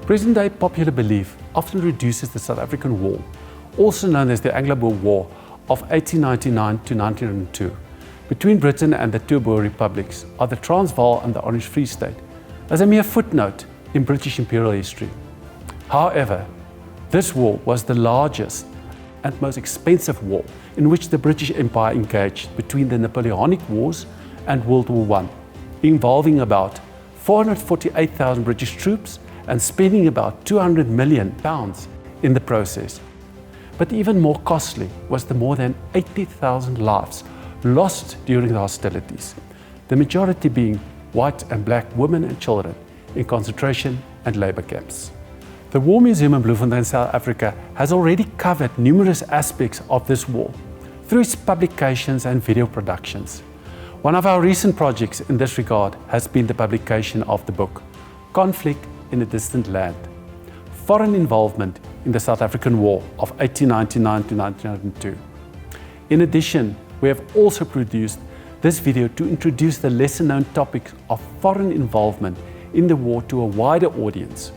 Present-day popular belief often reduces the South African War, also known as the Anglo-Boer War of 1899 to 1902, between Britain and the two Boer Republics of the Transvaal and the Orange Free State, as a mere footnote in British imperial history. However, this war was the largest and most expensive war in which the British Empire engaged between the Napoleonic Wars and World War I, involving about 448,000 British troops and spending about £200 million in the process. But even more costly was the more than 80,000 lives lost during the hostilities, the majority being white and black women and children in concentration and labour camps. The War Museum in Bloemfontein, South Africa has already covered numerous aspects of this war through its publications and video productions. One of our recent projects in this regard has been the publication of the book, Conflict in a Distant Land, Foreign Involvement in the South African War of 1899 to 1902. In addition, we have also produced this video to introduce the lesser-known topic of foreign involvement in the war to a wider audience.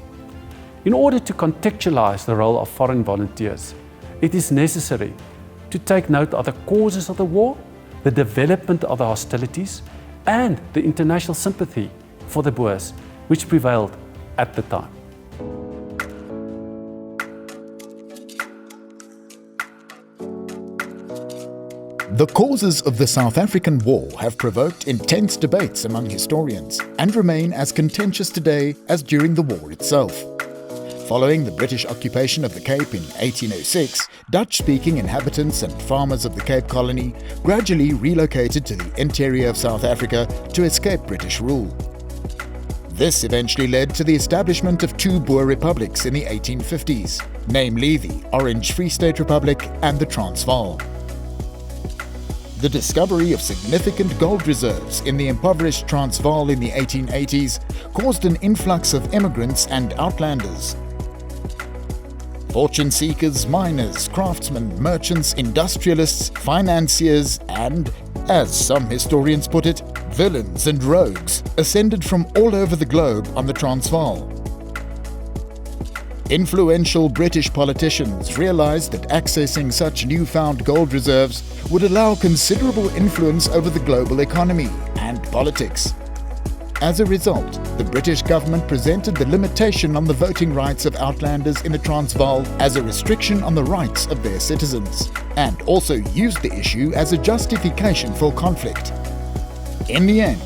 In order to contextualize the role of foreign volunteers, it is necessary to take note of the causes of the war, the development of the hostilities, and the international sympathy for the Boers, which prevailed at the time. The causes of the South African War have provoked intense debates among historians and remain as contentious today as during the war itself. Following the British occupation of the Cape in 1806, Dutch-speaking inhabitants and farmers of the Cape Colony gradually relocated to the interior of South Africa to escape British rule. This eventually led to the establishment of two Boer Republics in the 1850s, namely the Orange Free State Republic and the Transvaal. The discovery of significant gold reserves in the impoverished Transvaal in the 1880s caused an influx of immigrants and outlanders. Fortune seekers, miners, craftsmen, merchants, industrialists, financiers, and, as some historians put it, villains and rogues ascended from all over the globe on the Transvaal. Influential British politicians realized that accessing such newfound gold reserves would allow considerable influence over the global economy and politics. As a result, the British government presented the limitation on the voting rights of outlanders in the Transvaal as a restriction on the rights of their citizens, and also used the issue as a justification for conflict. In the end,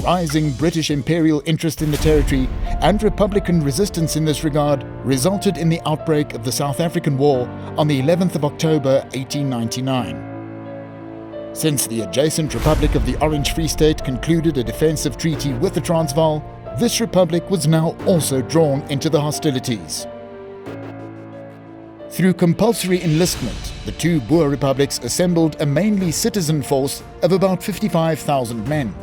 rising British imperial interest in the territory and Republican resistance in this regard resulted in the outbreak of the South African War on the 11th of October 1899. Since the adjacent Republic of the Orange Free State concluded a defensive treaty with the Transvaal, this republic was now also drawn into the hostilities. Through compulsory enlistment, the two Boer republics assembled a mainly citizen force of about 55,000 men.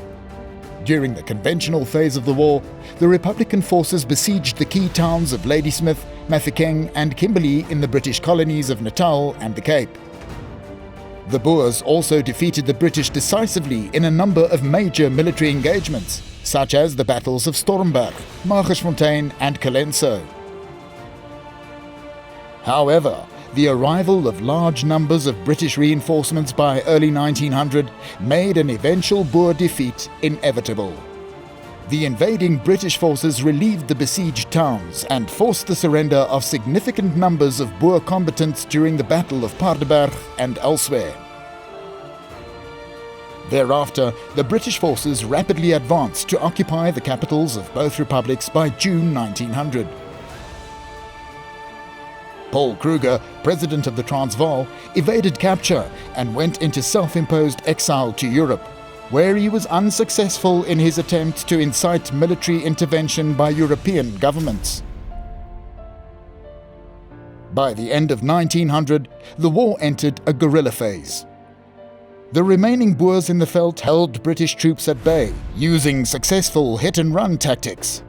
During the conventional phase of the war, the Republican forces besieged the key towns of Ladysmith, Mafeking and Kimberley in the British colonies of Natal and the Cape. The Boers also defeated the British decisively in a number of major military engagements, such as the battles of Stormberg, Magersfontein and Colenso. However, the arrival of large numbers of British reinforcements by early 1900 made an eventual Boer defeat inevitable. The invading British forces relieved the besieged towns and forced the surrender of significant numbers of Boer combatants during the Battle of Paardeberg and elsewhere. Thereafter, the British forces rapidly advanced to occupy the capitals of both republics by June 1900. Paul Kruger, president of the Transvaal, evaded capture and went into self-imposed exile to Europe, where he was unsuccessful in his attempt to incite military intervention by European governments. By the end of 1900, the war entered a guerrilla phase. The remaining Boers in the veldt held British troops at bay, using successful hit-and-run tactics.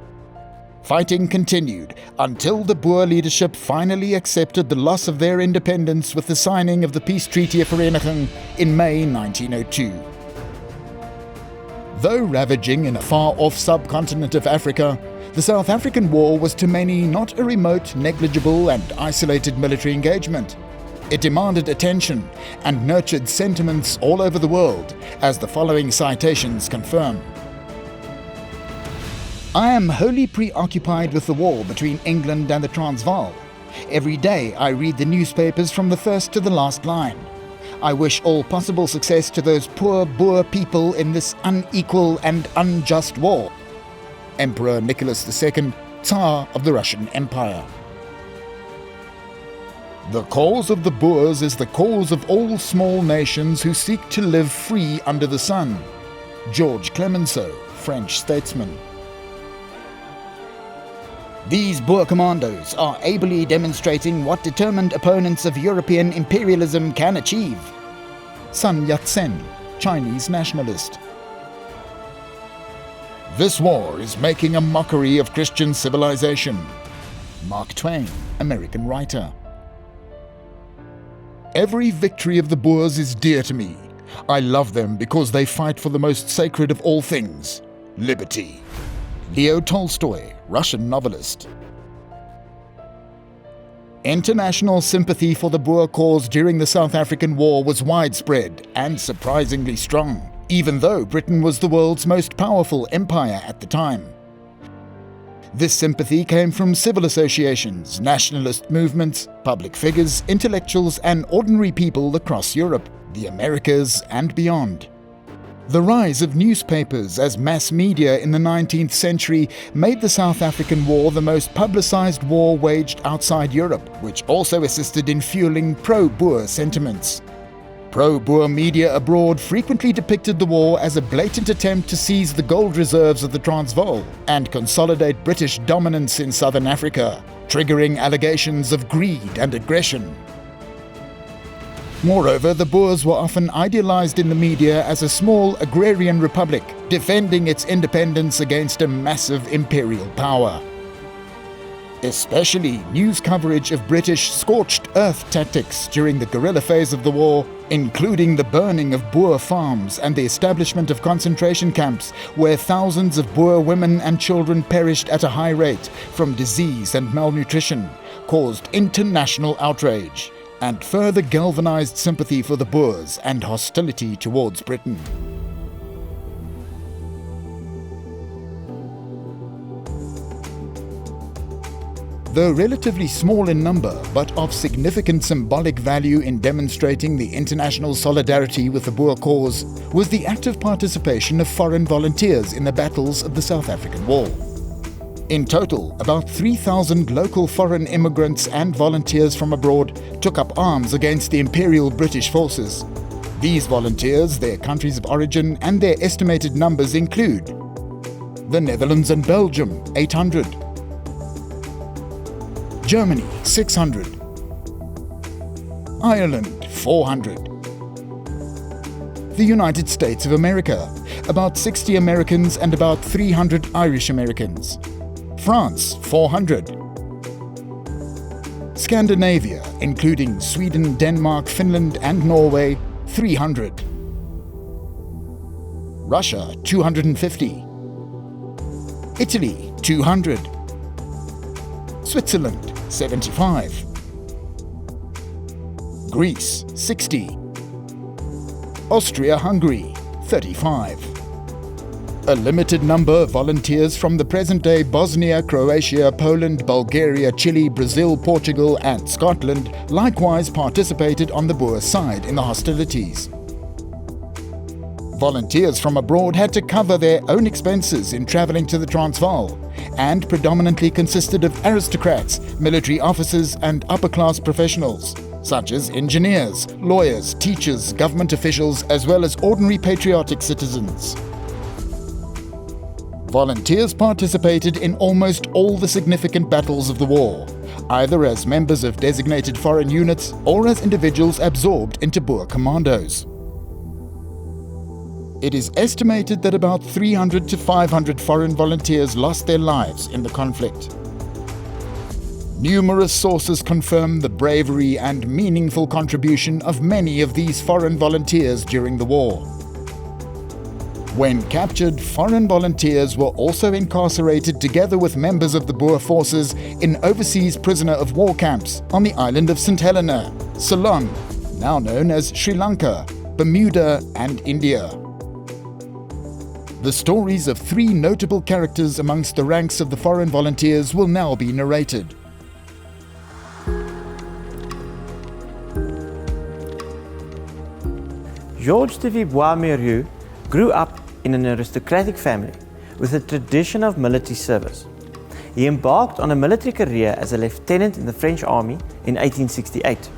Fighting continued until the Boer leadership finally accepted the loss of their independence with the signing of the Peace Treaty of Vereniging in May 1902. Though ravaging in a far-off subcontinent of Africa, the South African War was to many not a remote, negligible and isolated military engagement. It demanded attention and nurtured sentiments all over the world, as the following citations confirm. I am wholly preoccupied with the war between England and the Transvaal. Every day I read the newspapers from the first to the last line. I wish all possible success to those poor Boer people in this unequal and unjust war. Emperor Nicholas II, Tsar of the Russian Empire. The cause of the Boers is the cause of all small nations who seek to live free under the sun. George Clemenceau, French statesman. These Boer commandos are ably demonstrating what determined opponents of European imperialism can achieve. Sun Yat-sen, Chinese nationalist. This war is making a mockery of Christian civilization. Mark Twain, American writer. Every victory of the Boers is dear to me. I love them because they fight for the most sacred of all things, liberty. Leo Tolstoy, Russian novelist. International sympathy for the Boer cause during the South African War was widespread and surprisingly strong, even though Britain was the world's most powerful empire at the time. This sympathy came from civil associations, nationalist movements, public figures, intellectuals and ordinary people across Europe, the Americas and beyond. The rise of newspapers as mass media in the 19th century made the South African War the most publicized war waged outside Europe, which also assisted in fueling pro-Boer sentiments. Pro-Boer media abroad frequently depicted the war as a blatant attempt to seize the gold reserves of the Transvaal and consolidate British dominance in southern Africa, triggering allegations of greed and aggression. Moreover, the Boers were often idealized in the media as a small agrarian republic, defending its independence against a massive imperial power. Especially news coverage of British scorched earth tactics during the guerrilla phase of the war, including the burning of Boer farms and the establishment of concentration camps where thousands of Boer women and children perished at a high rate from disease and malnutrition, caused international outrage and further galvanized sympathy for the Boers and hostility towards Britain. Though relatively small in number, but of significant symbolic value in demonstrating the international solidarity with the Boer cause, was the active participation of foreign volunteers in the battles of the South African War. In total, about 3,000 local foreign immigrants and volunteers from abroad took up arms against the Imperial British forces. These volunteers, their countries of origin and their estimated numbers include the Netherlands and Belgium, 800, Germany, 600, Ireland, 400, the United States of America, about 60 Americans and about 300 Irish Americans, France, 400, Scandinavia, including Sweden, Denmark, Finland and Norway, 300, Russia, 250, Italy, 200, Switzerland, 75, Greece, 60, Austria-Hungary, 35. A limited number of volunteers from the present-day Bosnia, Croatia, Poland, Bulgaria, Chile, Brazil, Portugal and Scotland likewise participated on the Boer side in the hostilities. Volunteers from abroad had to cover their own expenses in travelling to the Transvaal, and predominantly consisted of aristocrats, military officers and upper-class professionals, such as engineers, lawyers, teachers, government officials, as well as ordinary patriotic citizens. Volunteers participated in almost all the significant battles of the war, either as members of designated foreign units or as individuals absorbed into Boer commandos. It is estimated that about 300 to 500 foreign volunteers lost their lives in the conflict. Numerous sources confirm the bravery and meaningful contribution of many of these foreign volunteers during the war. When captured, foreign volunteers were also incarcerated together with members of the Boer forces in overseas prisoner of war camps on the island of St. Helena, Ceylon, now known as Sri Lanka, Bermuda and India. The stories of three notable characters amongst the ranks of the foreign volunteers will now be narrated. Georges de Villebois-Mérieux grew up in an aristocratic family with a tradition of military service. He embarked on a military career as a lieutenant in the French army in 1868.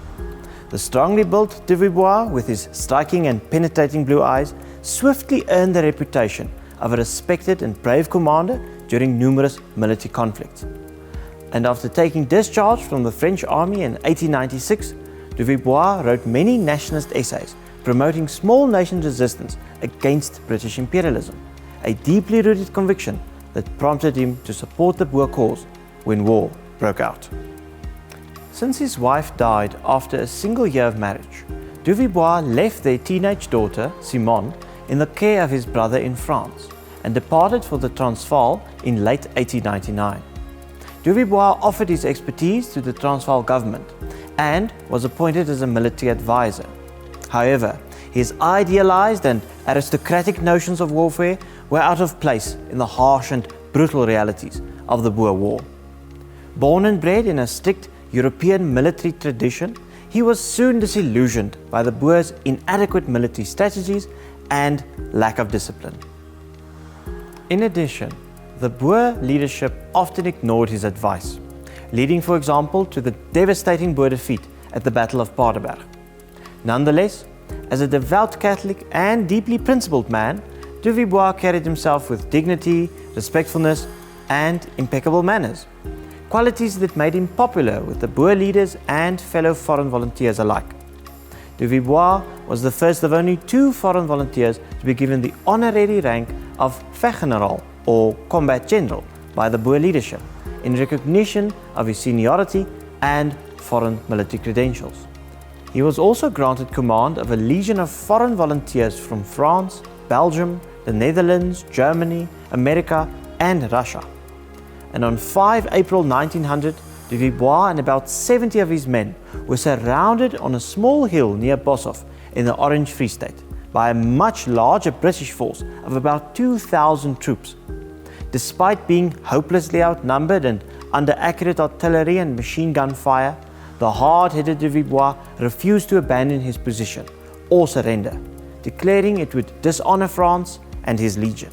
The strongly built de Villebois, with his striking and penetrating blue eyes, swiftly earned the reputation of a respected and brave commander during numerous military conflicts. And after taking discharge from the French army in 1896, de Villebois wrote many nationalist essays promoting small nation resistance against British imperialism, a deeply rooted conviction that prompted him to support the Boer cause when war broke out. Since his wife died after a single year of marriage, de Villebois left their teenage daughter, Simone, in the care of his brother in France and departed for the Transvaal in late 1899. De Villebois offered his expertise to the Transvaal government and was appointed as a military advisor. However, his idealized and aristocratic notions of warfare were out of place in the harsh and brutal realities of the Boer War. Born and bred in a strict European military tradition, he was soon disillusioned by the Boers' inadequate military strategies and lack of discipline. In addition, the Boer leadership often ignored his advice, leading, for example, to the devastating Boer defeat at the Battle of Paardeberg. Nonetheless, as a devout Catholic and deeply principled man, de Villebois carried himself with dignity, respectfulness, and impeccable manners, qualities that made him popular with the Boer leaders and fellow foreign volunteers alike. De Villebois was the first of only 2 foreign volunteers to be given the honorary rank of Vechtgeneraal or combat general by the Boer leadership in recognition of his seniority and foreign military credentials. He was also granted command of a legion of foreign volunteers from France, Belgium, the Netherlands, Germany, America, and Russia. And on 5 April 1900, de Villebois and about 70 of his men were surrounded on a small hill near Boshoff in the Orange Free State by a much larger British force of about 2,000 troops. Despite being hopelessly outnumbered and under accurate artillery and machine gun fire, the hard-headed de Villebois refused to abandon his position or surrender, declaring it would dishonor France and his legion.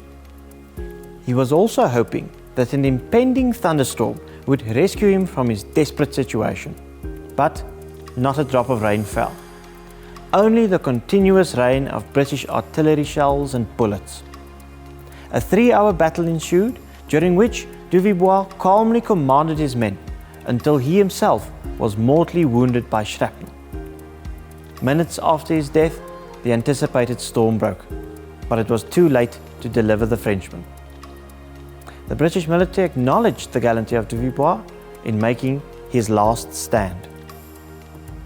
He was also hoping that an impending thunderstorm would rescue him from his desperate situation. But not a drop of rain fell. Only the continuous rain of British artillery shells and bullets. A 3-hour battle ensued, during which de Villebois calmly commanded his men until he himself was mortally wounded by shrapnel. Minutes after his death, the anticipated storm broke, but it was too late to deliver the Frenchman. The British military acknowledged the gallantry of de Villebois in making his last stand.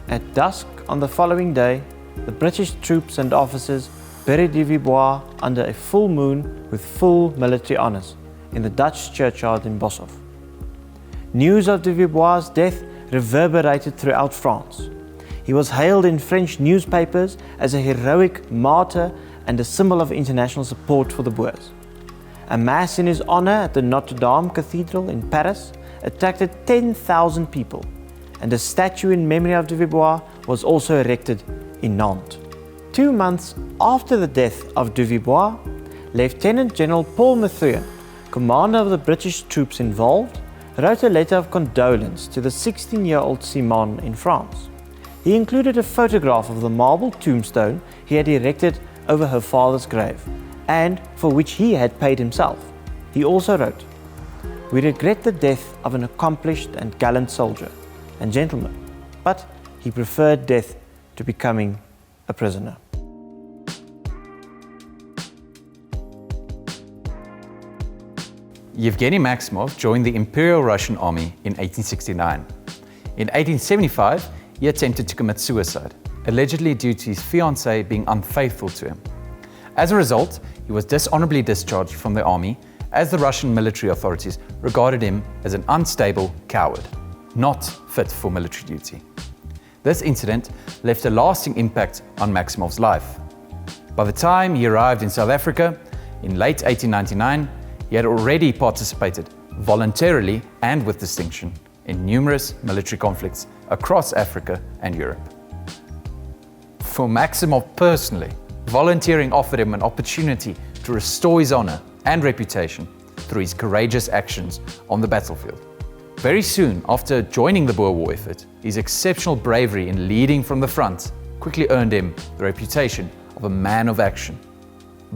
At dusk on the following day, the British troops and officers buried de Villebois under a full moon with full military honours in the Dutch churchyard in Boshoff. News of de Villebois' death reverberated throughout France. He was hailed in French newspapers as a heroic martyr and a symbol of international support for the Boers. A mass in his honour at the Notre Dame Cathedral in Paris attracted 10,000 people, and a statue in memory of de Villebois was also erected in Nantes. 2 months after the death of de Villebois, Lieutenant General Paul Methuen, commander of the British troops involved, wrote a letter of condolence to the 16-year-old Simone in France. He included a photograph of the marble tombstone he had erected over her father's grave, and for which he had paid himself. He also wrote, "We regret the death of an accomplished and gallant soldier and gentleman, but he preferred death to becoming a prisoner." Yevgeny Maximov joined the Imperial Russian Army in 1869. In 1875, he attempted to commit suicide, allegedly due to his fiancée being unfaithful to him. As a result, he was dishonorably discharged from the army as the Russian military authorities regarded him as an unstable coward, not fit for military duty. This incident left a lasting impact on Maximov's life. By the time he arrived in South Africa in late 1899, he had already participated voluntarily and with distinction in numerous military conflicts across Africa and Europe. For Maximov personally, volunteering offered him an opportunity to restore his honor and reputation through his courageous actions on the battlefield. Very soon after joining the Boer War effort, his exceptional bravery in leading from the front quickly earned him the reputation of a man of action.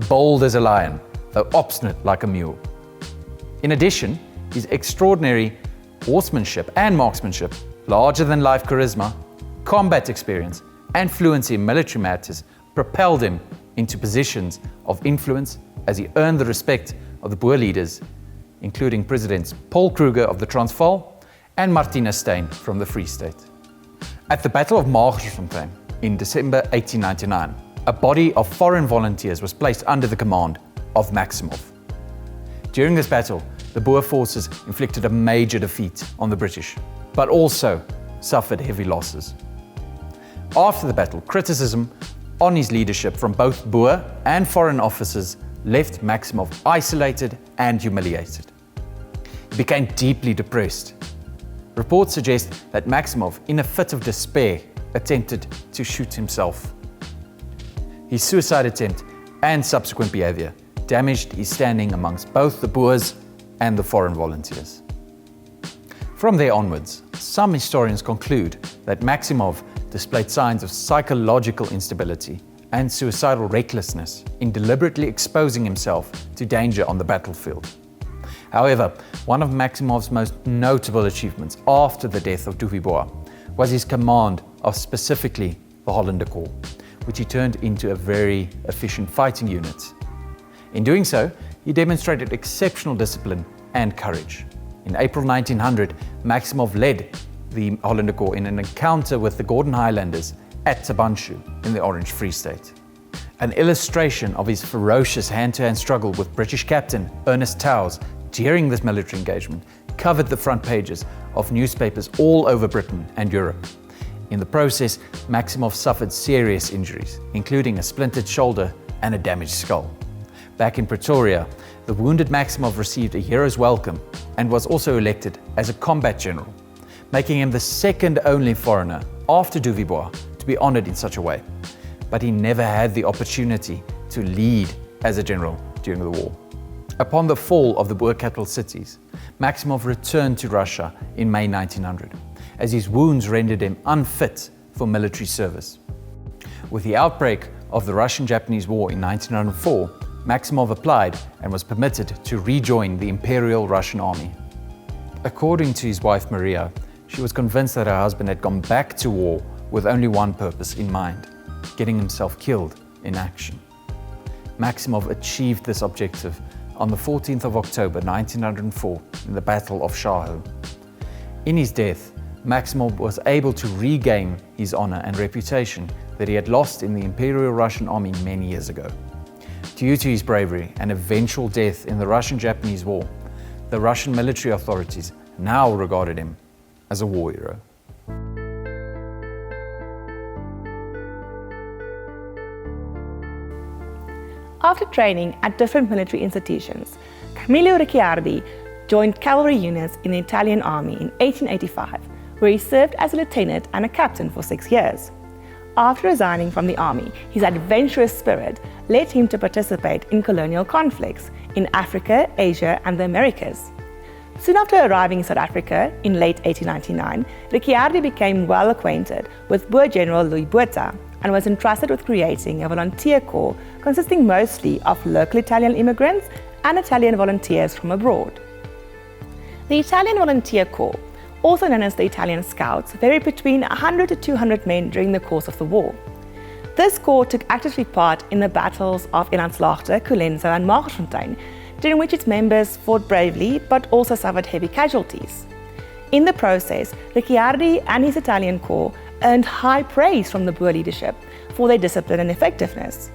Bold as a lion, though obstinate like a mule. In addition, his extraordinary horsemanship and marksmanship, larger-than-life charisma, combat experience, and fluency in military matters propelled him into positions of influence as he earned the respect of the Boer leaders, including Presidents Paul Kruger of the Transvaal and Martina Steyn from the Free State. At the Battle of Magersfontein in December 1899, a body of foreign volunteers was placed under the command of Maximov. During this battle, the Boer forces inflicted a major defeat on the British, but also suffered heavy losses. After the battle, criticism on his leadership from both Boer and foreign officers left Maximov isolated and humiliated. He became deeply depressed. Reports suggest that Maximov, in a fit of despair, attempted to shoot himself. His suicide attempt and subsequent behavior damaged his standing amongst both the Boers and the foreign volunteers. From there onwards, some historians conclude that Maximov displayed signs of psychological instability and suicidal recklessness in deliberately exposing himself to danger on the battlefield. However, one of Maximov's most notable achievements after the death of Duvibois was his command of specifically the Hollander Corps, which he turned into a very efficient fighting unit. In doing so, he demonstrated exceptional discipline and courage. In April 1900, Maximov led the Hollander Corps in an encounter with the Gordon Highlanders at Tabanshu in the Orange Free State. An illustration of his ferocious hand-to-hand struggle with British captain Ernest Towers during this military engagement covered the front pages of newspapers all over Britain and Europe. In the process, Maximov suffered serious injuries, including a splintered shoulder and a damaged skull. Back in Pretoria, the wounded Maximov received a hero's welcome and was also elected as a combat general, making him the second only foreigner after Duvibois to be honored in such a way. But he never had the opportunity to lead as a general during the war. Upon the fall of the Boer capital cities, Maximov returned to Russia in May 1900, as his wounds rendered him unfit for military service. With the outbreak of the Russian-Japanese War in 1904, Maximov applied and was permitted to rejoin the Imperial Russian Army. According to his wife Maria, she was convinced that her husband had gone back to war with only one purpose in mind: getting himself killed in action. Maximov achieved this objective on the 14th of October 1904 in the Battle of Shaho. In his death, Maximov was able to regain his honor and reputation that he had lost in the Imperial Russian Army many years ago. Due to his bravery and eventual death in the Russian-Japanese War, the Russian military authorities now regarded him as a war hero. After training at different military institutions, Camillo Ricciardi joined cavalry units in the Italian army in 1885, where he served as a lieutenant and a captain for 6 years. After resigning from the army, his adventurous spirit led him to participate in colonial conflicts in Africa, Asia, and the Americas. Soon after arriving in South Africa in late 1899, Ricciardi became well acquainted with Boer General Louis Botha and was entrusted with creating a volunteer corps consisting mostly of local Italian immigrants and Italian volunteers from abroad. The Italian Volunteer Corps, also known as the Italian Scouts, varied between 100 to 200 men during the course of the war. This corps took actively part in the battles of Elandslaagte, Colenso and Magersfontein, during which its members fought bravely but also suffered heavy casualties. In the process, Ricciardi and his Italian corps earned high praise from the Boer leadership for their discipline and effectiveness.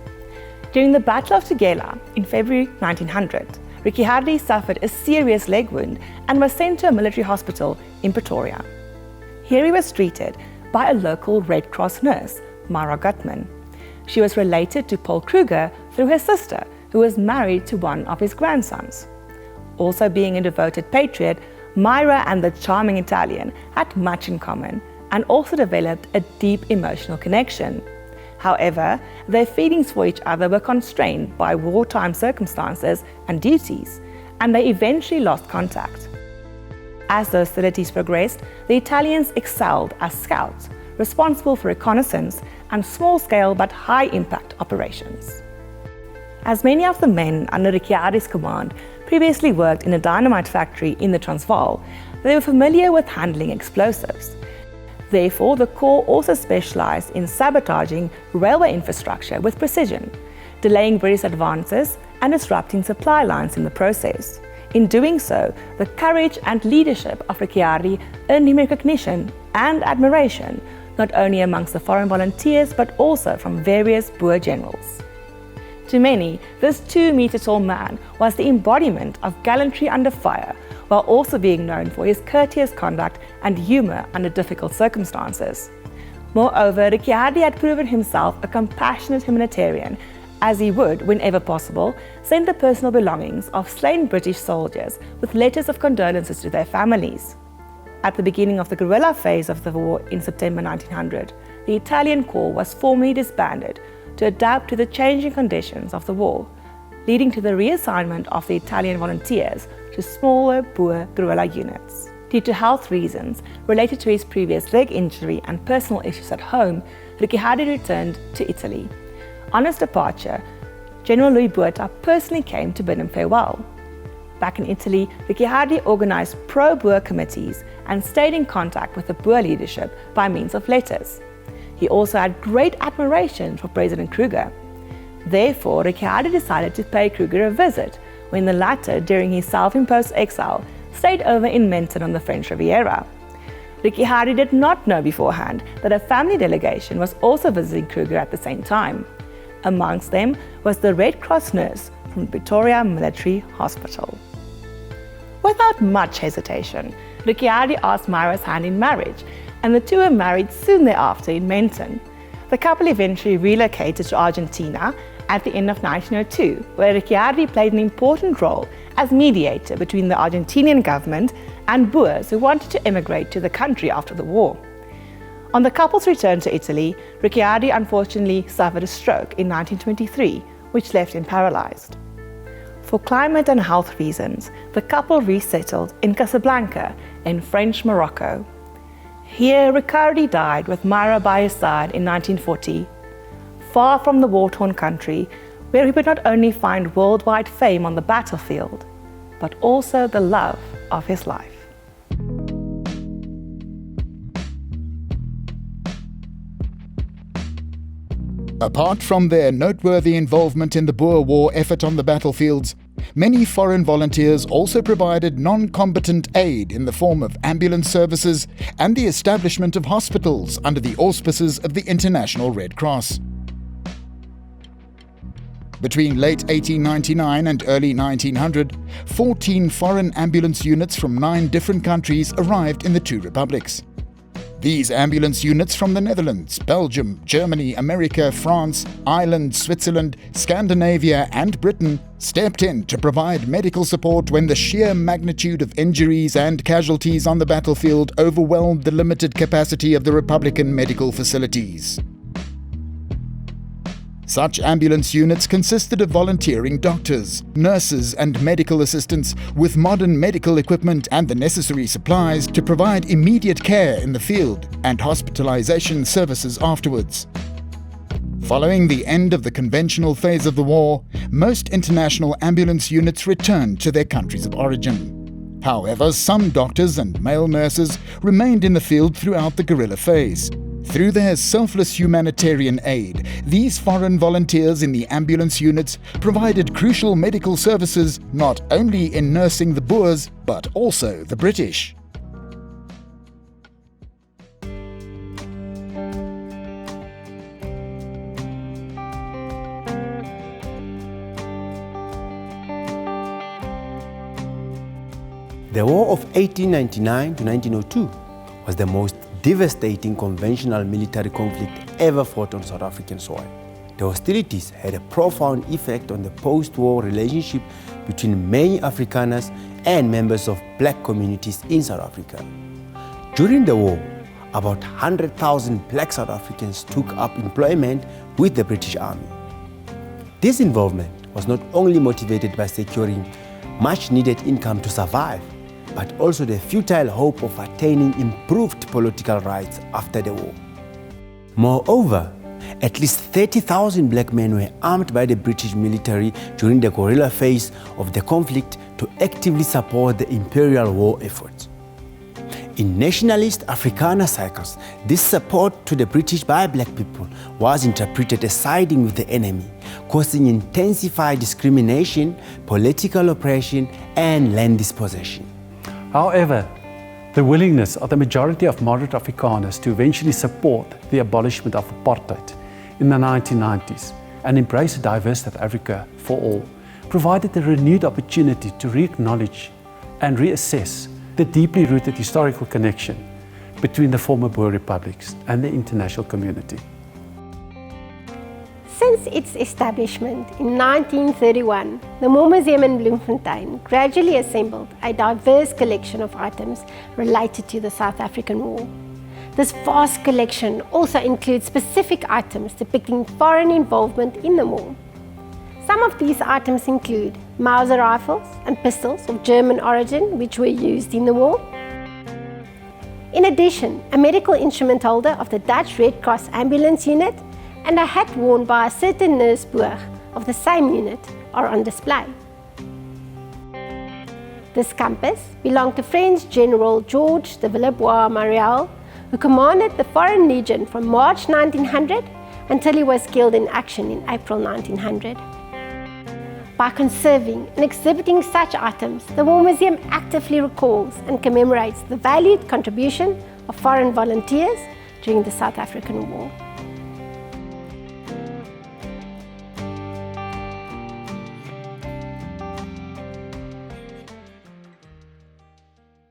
During the Battle of Tugela in February 1900, Ricciardi suffered a serious leg wound and was sent to a military hospital in Pretoria. Here he was treated by a local Red Cross nurse, Myra Gutman. She was related to Paul Kruger through her sister, who was married to one of his grandsons. Also being a devoted patriot, Myra and the charming Italian had much in common and also developed a deep emotional connection. However, their feelings for each other were constrained by wartime circumstances and duties, and they eventually lost contact. As the hostilities progressed, the Italians excelled as scouts, responsible for reconnaissance and small-scale but high-impact operations. As many of the men under Ricciardi's command previously worked in a dynamite factory in the Transvaal, they were familiar with handling explosives. Therefore, the Corps also specialized in sabotaging railway infrastructure with precision, delaying British advances and disrupting supply lines in the process. In doing so, the courage and leadership of Ricciardi earned him recognition and admiration, not only amongst the foreign volunteers but also from various Boer generals. To many, this 2-meter-tall man was the embodiment of gallantry under fire, while also being known for his courteous conduct and humour under difficult circumstances. Moreover, Ricciardi had proven himself a compassionate humanitarian, as he would, whenever possible, send the personal belongings of slain British soldiers with letters of condolences to their families. At the beginning of the guerrilla phase of the war in September 1900, the Italian Corps was formally disbanded to adapt to the changing conditions of the war, leading to the reassignment of the Italian volunteers to smaller Boer guerrilla units. Due to health reasons related to his previous leg injury and personal issues at home, Ricciardi returned to Italy. On his departure, General Louis Botha personally came to bid him farewell. Back in Italy, Ricciardi organized pro-Boer committees and stayed in contact with the Boer leadership by means of letters. He also had great admiration for President Kruger. Therefore, Ricciardi decided to pay Kruger a visit when the latter, during his self-imposed exile, stayed over in Menton on the French Riviera. Ricciardi did not know beforehand that a family delegation was also visiting Kruger at the same time. Amongst them was the Red Cross nurse from Pretoria Military Hospital. Without much hesitation, Ricciardi asked Myra's hand in marriage, and the two were married soon thereafter in Menton. The couple eventually relocated to Argentina at the end of 1902, where Ricciardi played an important role as mediator between the Argentinian government and Boers who wanted to emigrate to the country after the war. On the couple's return to Italy, Ricciardi unfortunately suffered a stroke in 1923, which left him paralyzed. For climate and health reasons, the couple resettled in Casablanca in French Morocco. Here, Ricciardi died with Myra by his side in 1940, far from the war-torn country, where he would not only find worldwide fame on the battlefield, but also the love of his life. Apart from their noteworthy involvement in the Boer War effort on the battlefields, many foreign volunteers also provided non-combatant aid in the form of ambulance services and the establishment of hospitals under the auspices of the International Red Cross. Between late 1899 and early 1900, 14 foreign ambulance units from 9 different countries arrived in the two republics. These ambulance units from the Netherlands, Belgium, Germany, America, France, Ireland, Switzerland, Scandinavia and Britain stepped in to provide medical support when the sheer magnitude of injuries and casualties on the battlefield overwhelmed the limited capacity of the Republican medical facilities. Such ambulance units consisted of volunteering doctors, nurses and medical assistants with modern medical equipment and the necessary supplies to provide immediate care in the field and hospitalization services afterwards. Following the end of the conventional phase of the war, most international ambulance units returned to their countries of origin. However, some doctors and male nurses remained in the field throughout the guerrilla phase. Through their selfless humanitarian aid, these foreign volunteers in the ambulance units provided crucial medical services not only in nursing the Boers, but also the British. The War of 1899 to 1902 was the most devastating conventional military conflict ever fought on South African soil. The hostilities had a profound effect on the post-war relationship between many Afrikaners and members of black communities in South Africa. During the war, about 100,000 black South Africans took up employment with the British Army. This involvement was not only motivated by securing much-needed income to survive, but also the futile hope of attaining improved political rights after the war. Moreover, at least 30,000 black men were armed by the British military during the guerrilla phase of the conflict to actively support the imperial war effort. In nationalist Afrikaner circles, this support to the British by black people was interpreted as siding with the enemy, causing intensified discrimination, political oppression, and land dispossession. However, the willingness of the majority of moderate Afrikaners to eventually support the abolishment of apartheid in the 1990s and embrace a diverse South Africa for all provided a renewed opportunity to re-acknowledge and reassess the deeply rooted historical connection between the former Boer Republics and the international community. Since its establishment in 1931, the War Museum in Bloemfontein gradually assembled a diverse collection of items related to the South African War. This vast collection also includes specific items depicting foreign involvement in the war. Some of these items include Mauser rifles and pistols of German origin which were used in the war. In addition, a medical instrument holder of the Dutch Red Cross ambulance unit and a hat worn by a certain nurse Boer of the same unit are on display. This compass belonged to French General Georges de Villebois-Mareuil, who commanded the Foreign Legion from March 1900 until he was killed in action in April 1900. By conserving and exhibiting such items, the War Museum actively recalls and commemorates the valued contribution of foreign volunteers during the South African War.